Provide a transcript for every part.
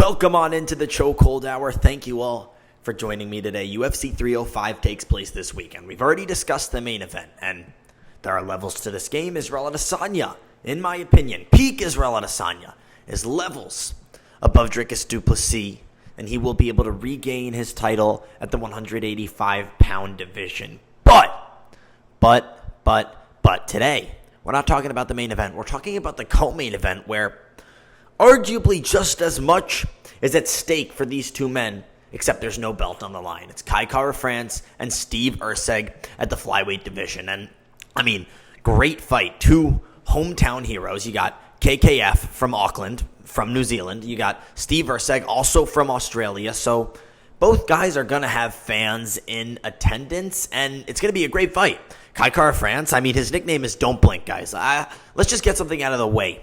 Welcome on into the Chokehold Hour. Thank you all for joining me today. UFC 305 takes place this weekend. We've already discussed the main event, and there are levels to this game. Israel Adesanya, in my opinion, peak Israel Adesanya is levels above Dricus du Plessis, and he will be able to regain his title at the 185-pound division. But today, we're not talking about the main event. We're talking about the co-main event where arguably just as much is at stake for these two men, except there's no belt on the line. It's Kai Kara-France and Steve Erceg at the Flyweight division. And, I mean, great fight. Two hometown heroes. You got KKF from Auckland, from New Zealand. You got Steve Erceg, also from Australia. So both guys are going to have fans in attendance, and it's going to be a great fight. Kai Kara-France, I mean, his nickname is Don't Blink, guys. Let's just get something out of the way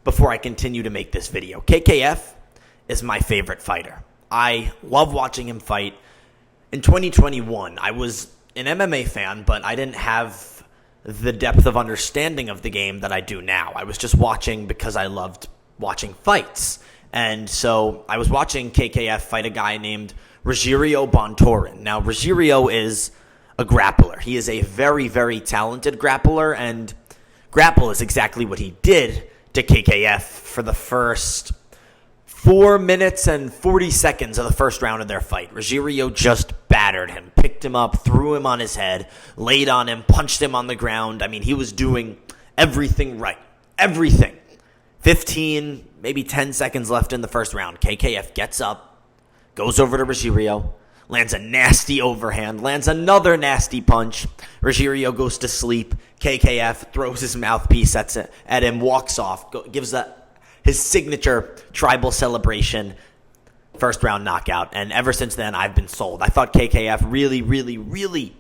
before I continue to make this video. KKF is my favorite fighter. I love watching him fight. In 2021, I was an MMA fan, but I didn't have the depth of understanding of the game that I do now. I was just watching because I loved watching fights. And so I was watching KKF fight a guy named Rogerio Bontorin. Now, Rogerio is a grappler. He is a very, very talented grappler, and grapple is exactly what he did to KKF for the first 4 minutes and 40 seconds of the first round of their fight. Rogerio just battered him, picked him up, threw him on his head, laid on him, punched him on the ground. I mean, he was doing everything right. Everything. 15, maybe 10 seconds left in the first round. KKF gets up, goes over to Rogerio, lands a nasty overhand, lands another nasty punch. Rogerio goes to sleep. KKF throws his mouthpiece at him, walks off, gives his signature tribal celebration, first round knockout. And ever since then, I've been sold. I thought KKF really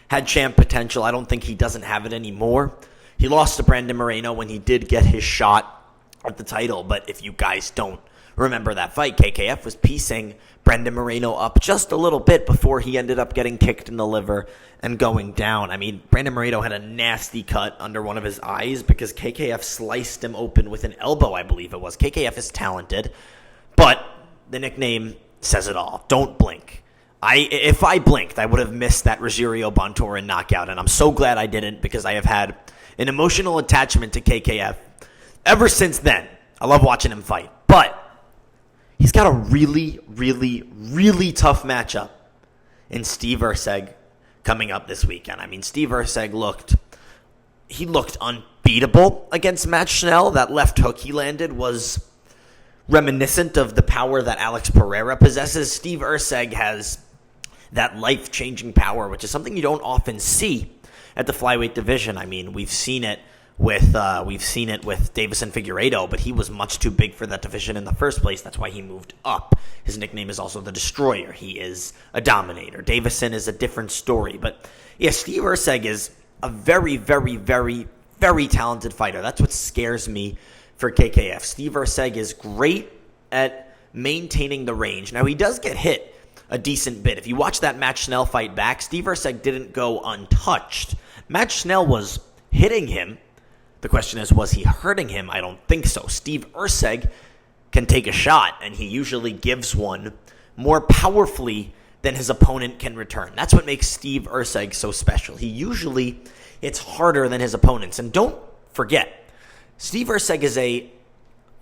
had champ potential. I don't think he doesn't have it anymore. He lost to Brandon Moreno when he did get his shot at the title. But if you guys don't remember that fight, KKF was piecing Brandon Moreno up just a little bit before he ended up getting kicked in the liver and going down. I mean, Brandon Moreno had a nasty cut under one of his eyes because KKF sliced him open with an elbow, I believe it was. KKF is talented, but the nickname says it all. Don't blink. If I blinked, I would have missed that Rogerio Bontorin knockout, and I'm so glad I didn't because I have had an emotional attachment to KKF ever since then. I love watching him fight, but he's got a really tough matchup in Steve Erceg coming up this weekend. I mean, Steve Erceg looked unbeatable against Matt Schnell. That left hook he landed was reminiscent of the power that Alex Pereira possesses. Steve Erceg has that life-changing power, which is something you don't often see at the flyweight division. I mean, we've seen it with Davison Figueiredo, but he was much too big for that division in the first place. That's why he moved up. His nickname is also the Destroyer. He is a dominator. Davison is a different story. But yeah, Steve Erceg is a very talented fighter. That's what scares me for KKF. Steve Erceg is great at maintaining the range. Now, he does get hit a decent bit. If you watch that Matt Schnell fight back, Steve Erceg didn't go untouched. Matt Schnell was hitting him. The question is, was he hurting him? I don't think so. Steve Erceg can take a shot, and he usually gives one more powerfully than his opponent can return. That's what makes Steve Erceg so special. He usually hits harder than his opponents. And don't forget, Steve Erceg is a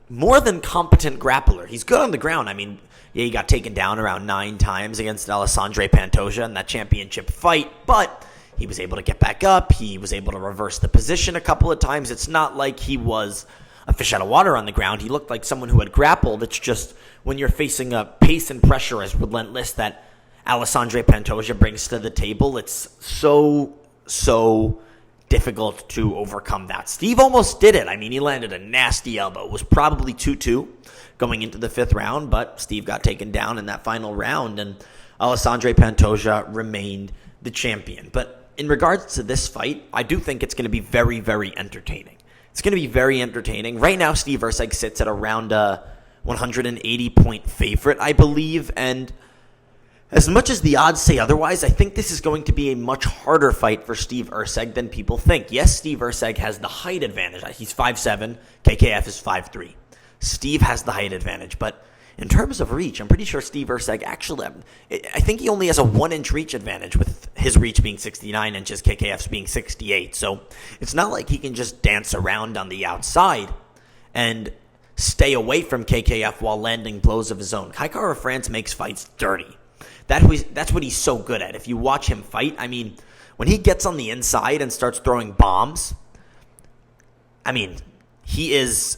more than competent grappler. He's good on the ground. I mean, yeah, he got taken down around 9 times against Alessandro Pantoja in that championship fight, but he was able to get back up. He was able to reverse the position a couple of times. It's not like he was a fish out of water on the ground. He looked like someone who had grappled. It's just when you're facing a pace and pressure as relentless that Alessandro Pantoja brings to the table, it's so difficult to overcome that. Steve almost did it. I mean, he landed a nasty elbow. It was probably 2-2 going into the 5th round, but Steve got taken down in that final round, and Alessandro Pantoja remained the champion. But in regards to this fight, I do think it's going to be very entertaining. It's going to be very entertaining. Right now, Steve Erceg sits at around a 180-point favorite, I believe. And as much as the odds say otherwise, I think this is going to be a much harder fight for Steve Erceg than people think. Yes, Steve Erceg has the height advantage. He's 5'7", KKF is 5'3". Steve has the height advantage, but in terms of reach, I'm pretty sure Steve Erceg actually, I think he only has a 1-inch reach advantage with his reach being 69 inches, KKF's being 68. So it's not like he can just dance around on the outside and stay away from KKF while landing blows of his own. Kai Kara France makes fights dirty. That's what he's so good at. If you watch him fight, I mean, when he gets on the inside and starts throwing bombs, I mean, he is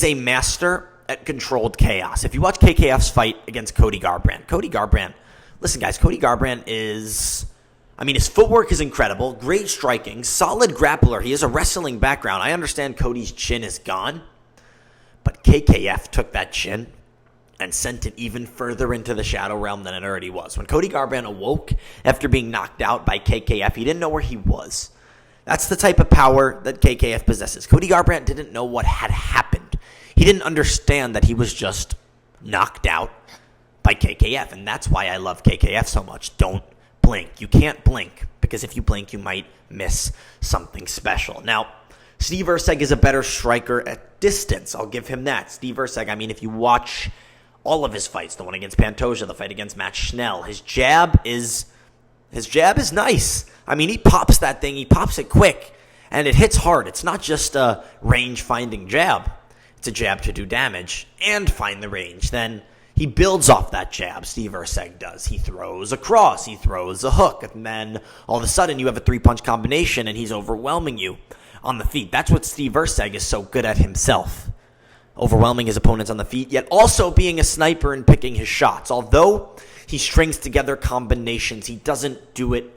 a master at controlled chaos. If you watch KKF's fight against Cody Garbrandt, listen guys, Cody Garbrandt is, I mean, his footwork is incredible, great striking, solid grappler. He has a wrestling background. I understand Cody's chin is gone, but KKF took that chin and sent it even further into the shadow realm than it already was. When Cody Garbrandt awoke after being knocked out by KKF, he didn't know where he was. That's the type of power that KKF possesses. Cody Garbrandt didn't know what had happened. He didn't understand that he was just knocked out by KKF, and that's why I love KKF so much. Don't blink. You can't blink, because if you blink, you might miss something special. Now, Steve Erceg is a better striker at distance. I'll give him that. Steve Erceg, I mean, if you watch all of his fights, the one against Pantoja, the fight against Matt Schnell, his jab is nice. I mean, he pops that thing, he pops it quick, and it hits hard. It's not just a range-finding jab. It's a jab to do damage and find the range. Then he builds off that jab, Steve Erceg does. He throws a cross, he throws a hook, and then all of a sudden you have a 3-punch combination and he's overwhelming you on the feet. That's what Steve Erceg is so good at himself. Overwhelming his opponents on the feet, yet also being a sniper and picking his shots. Although he strings together combinations, he doesn't do it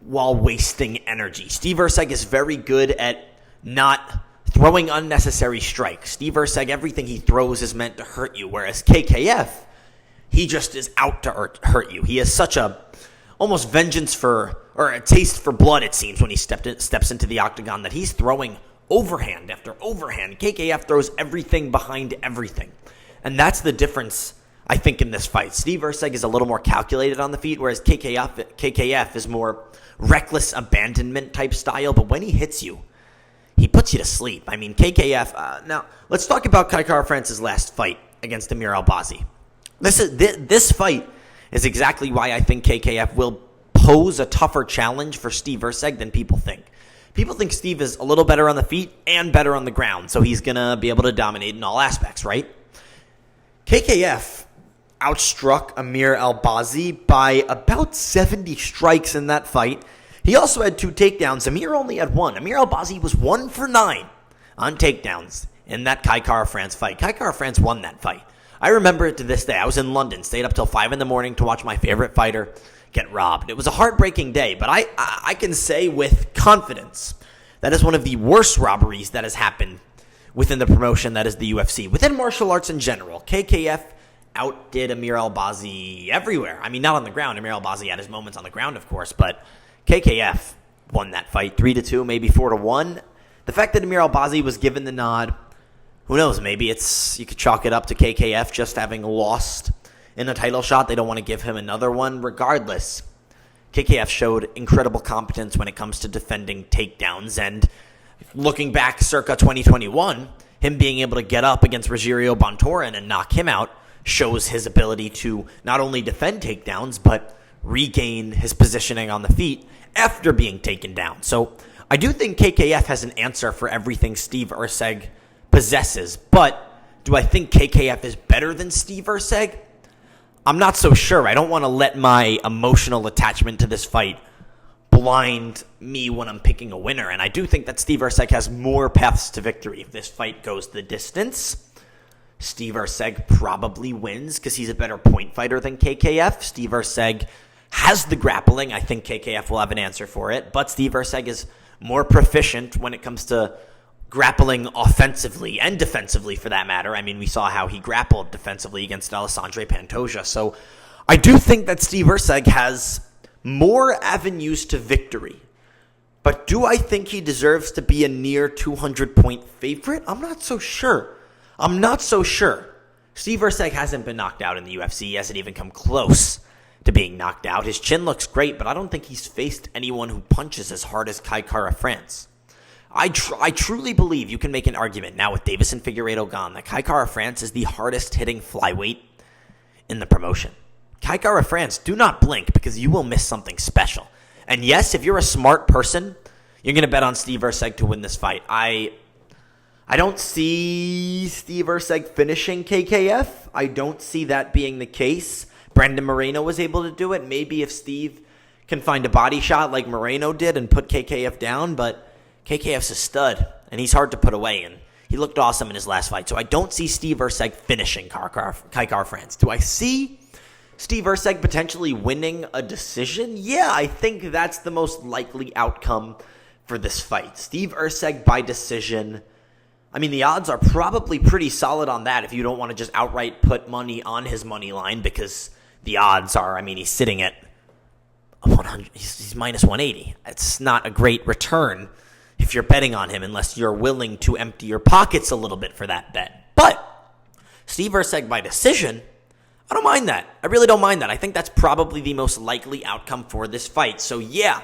while wasting energy. Steve Erceg is very good at not throwing unnecessary strikes. Steve Erceg, everything he throws is meant to hurt you, whereas KKF, he just is out to hurt you. He has such a almost vengeance for, or a taste for blood, it seems, when he steps into the octagon, that he's throwing overhand after overhand. KKF throws everything behind everything. And that's the difference, I think, in this fight. Steve Erceg is a little more calculated on the feet, whereas KKF is more reckless abandonment type style. But when he hits you, he puts you to sleep. I mean, KKF... now, let's talk about Kai Kara France's last fight against Amir Albazi. This fight is exactly why I think KKF will pose a tougher challenge for Steve Erceg than people think. People think Steve is a little better on the feet and better on the ground, so he's going to be able to dominate in all aspects, right? KKF outstruck Amir Albazi by about 70 strikes in that fight. He also had 2 takedowns. Amir only had 1. Amir Albazi was 1 for 9 on takedowns in that Kai Kara France fight. Kai Kara France won that fight. I remember it to this day. I was in London, stayed up till 5 in the morning to watch my favorite fighter get robbed. It was a heartbreaking day, but I can say with confidence that is one of the worst robberies that has happened within the promotion that is the UFC. Within martial arts in general, KKF outdid Amir Albazi everywhere. I mean, not on the ground. Amir Albazi had his moments on the ground, of course, but KKF won that fight 3-2, maybe 4-1. The fact that Amir Albazi was given the nod, who knows, maybe you could chalk it up to KKF just having lost in a title shot. They don't want to give him another one. Regardless, KKF showed incredible competence when it comes to defending takedowns, and looking back circa 2021, him being able to get up against Rogerio Bontorin and knock him out shows his ability to not only defend takedowns, but regain his positioning on the feet after being taken down. So I do think KKF has an answer for everything Steve Erceg possesses, but do I think KKF is better than Steve Erceg? I'm not so sure. I don't want to let my emotional attachment to this fight blind me when I'm picking a winner, and I do think that Steve Erceg has more paths to victory. If this fight goes the distance, Steve Erceg probably wins because he's a better point fighter than KKF. Steve Erceg has the grappling. I think KKF will have an answer for it, but Steve Erceg is more proficient when it comes to grappling offensively and defensively, for that matter. I mean, we saw how he grappled defensively against Alessandro Pantoja. So I do think that Steve Erceg has more avenues to victory. But do I think he deserves to be a near 200-point favorite? I'm not so sure. Steve Erceg hasn't been knocked out in the UFC. He hasn't even come close to being knocked out. His chin looks great, but I don't think he's faced anyone who punches as hard as Kai Kara France. I truly believe you can make an argument now with Davis and Figueiredo gone that Kai Kara-France is the hardest hitting flyweight in the promotion. Kai Kara-France, do not blink because you will miss something special. And yes, if you're a smart person, you're going to bet on Steve Erceg to win this fight. I don't see Steve Erceg finishing KKF. I don't see that being the case. Brandon Moreno was able to do it. Maybe if Steve can find a body shot like Moreno did and put KKF down, but KKF's a stud, and he's hard to put away, and he looked awesome in his last fight. So I don't see Steve Erceg finishing Kai Kara-France. Do I see Steve Erceg potentially winning a decision? Yeah, I think that's the most likely outcome for this fight. Steve Erceg by decision. I mean, the odds are probably pretty solid on that if you don't want to just outright put money on his money line, because the odds are, I mean, he's sitting at 100, he's minus 180. It's not a great return if you're betting on him unless you're willing to empty your pockets a little bit for that bet. But Steve Erceg by decision, I don't mind that. I really don't mind that. I think that's probably the most likely outcome for this fight. So yeah,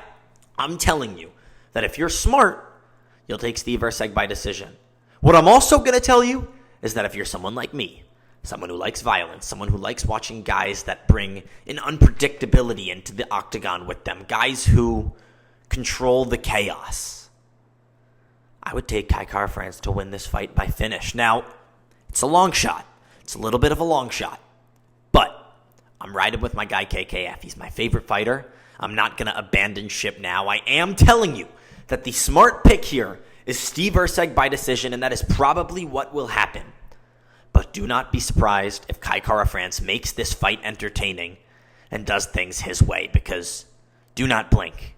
I'm telling you that if you're smart, you'll take Steve Erceg by decision. What I'm also going to tell you is that if you're someone like me, someone who likes violence, someone who likes watching guys that bring an unpredictability into the octagon with them, guys who control the chaos, I would take Kai Kara-France to win this fight by finish. Now, it's a long shot. It's a little bit of a long shot. But I'm riding with my guy KKF. He's my favorite fighter. I'm not going to abandon ship now. I am telling you that the smart pick here is Steve Erceg by decision, and that is probably what will happen. But do not be surprised if Kai Kara-France makes this fight entertaining and does things his way, because do not blink,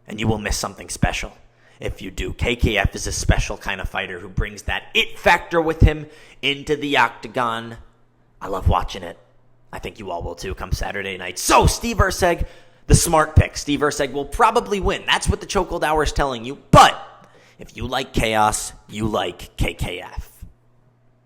and you will miss something special if you do. KKF is a special kind of fighter who brings that it factor with him into the octagon. I love watching it. I think you all will too come Saturday night. So, Steve Erceg, the smart pick. Steve Erceg will probably win. That's what the Chokehold Hour is telling you. But if you like chaos, you like KKF.